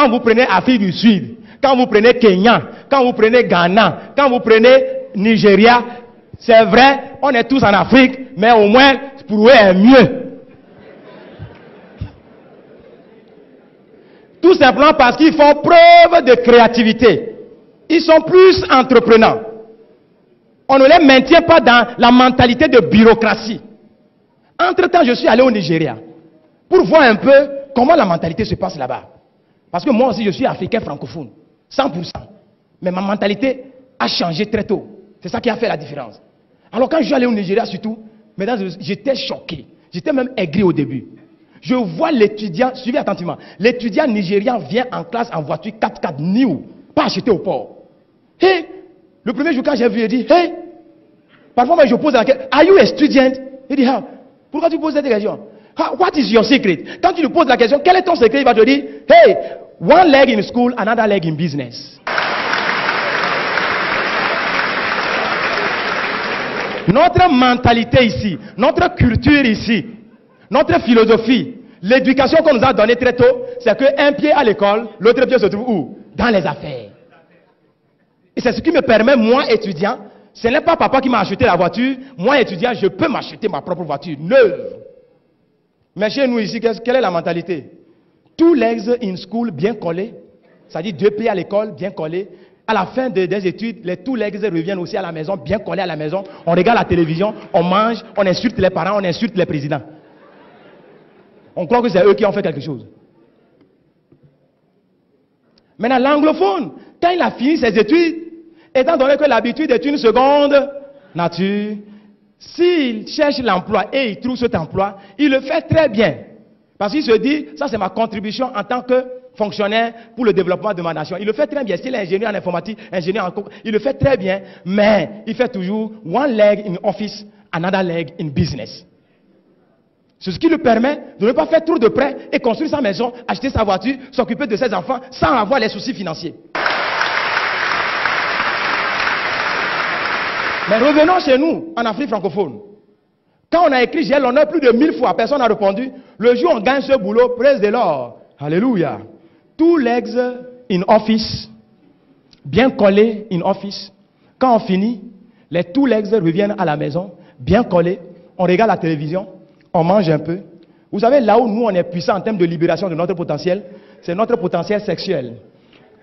Quand vous prenez Afrique du Sud, quand vous prenez Kenya, quand vous prenez Ghana, quand vous prenez Nigeria, c'est vrai, on est tous en Afrique, mais au moins, pour eux, est mieux. Tout simplement parce qu'ils font preuve de créativité. Ils sont plus entreprenants. On ne les maintient pas dans la mentalité de bureaucratie. Entre-temps, je suis allé au Nigeria pour voir un peu comment la mentalité se passe là-bas. Parce que moi aussi, je suis africain francophone, 100%. Mais ma mentalité a changé très tôt. C'est ça qui a fait la différence. Alors quand je suis allé au Nigeria surtout, mesdames, j'étais choqué. J'étais même aigri au début. Je vois l'étudiant, suivez attentivement, l'étudiant nigérian vient en classe en voiture 4x4 new, pas acheté au port. Hey, le premier jour quand j'ai vu, il dit, hey, parfois moi je pose la question, are you a student? Il dit, ah, pourquoi tu poses cette question? What is your secret? Quand tu lui poses la question, quel est ton secret? Il va te dire, hey, one leg in school, another leg in business. Notre mentalité ici, notre culture ici, notre philosophie, l'éducation qu'on nous a donnée très tôt, c'est qu'un pied à l'école, l'autre pied se trouve où? Dans les affaires. Et c'est ce qui me permet, moi étudiant, ce n'est pas papa qui m'a acheté la voiture, moi étudiant, je peux m'acheter ma propre voiture, neuve. Mais chez nous ici, quelle est la mentalité? Two legs in school, bien collés, c'est-à-dire 2 pieds à l'école, bien collés. À la fin des études, les two legs reviennent aussi à la maison, bien collés à la maison. On regarde la télévision, on mange, on insulte les parents, on insulte les présidents. On croit que c'est eux qui ont fait quelque chose. Maintenant, l'anglophone, quand il a fini ses études, étant donné que l'habitude est une seconde nature, s'il cherche l'emploi et il trouve cet emploi, il le fait très bien. Parce qu'il se dit, ça c'est ma contribution en tant que fonctionnaire pour le développement de ma nation. Il le fait très bien. S'il est ingénieur en informatique, ingénieur en cours, il le fait très bien. Mais il fait toujours one leg in office, another leg in business. C'est ce qui lui permet de ne pas faire trop de prêts et construire sa maison, acheter sa voiture, s'occuper de ses enfants sans avoir les soucis financiers. Mais revenons chez nous, en Afrique francophone. Quand on a écrit j'ai l'honneur plus de 1000 fois, personne n'a répondu. Le jour où on gagne ce boulot, praise the Lord. Alléluia. Two legs in office, bien collés in office. Quand on finit, les two legs reviennent à la maison, bien collés. On regarde la télévision, on mange un peu. Vous savez, là où nous on est puissant en termes de libération de notre potentiel, c'est notre potentiel sexuel.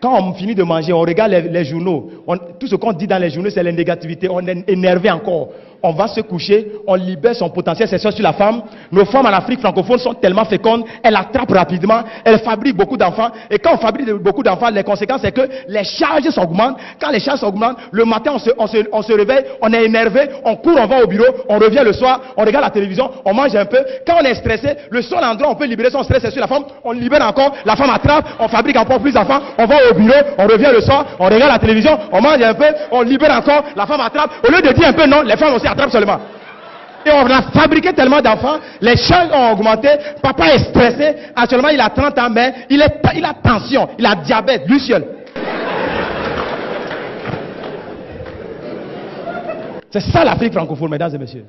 Quand on finit de manger, on regarde les journaux. Tout ce qu'on dit dans les journaux, c'est la négativité. On est énervé encore. On va se coucher, on libère son potentiel sexuel sur la femme. Nos femmes en Afrique francophone sont tellement fécondes, elles attrapent rapidement, elles fabriquent beaucoup d'enfants. Et quand on fabrique beaucoup d'enfants, les conséquences, c'est que les charges s'augmentent. Quand les charges s'augmentent, le matin, on se réveille, on est énervé, on court, on va au bureau, on revient le soir, on regarde la télévision, on mange un peu. Quand on est stressé, le seul endroit où on peut libérer son stress, c'est sur la femme. On libère encore, la femme attrape, on fabrique encore plus d'enfants, on va au bureau, on revient le soir, on regarde la télévision, on mange un peu, on libère encore, la femme attrape. Au lieu de dire un peu non, les femmes aussi attrapent seulement. Et on a fabriqué tellement d'enfants, les charges ont augmenté, papa est stressé, actuellement il a 30 ans, mais il a tension, il a diabète, lui seul. C'est ça l'Afrique francophone, mesdames et messieurs.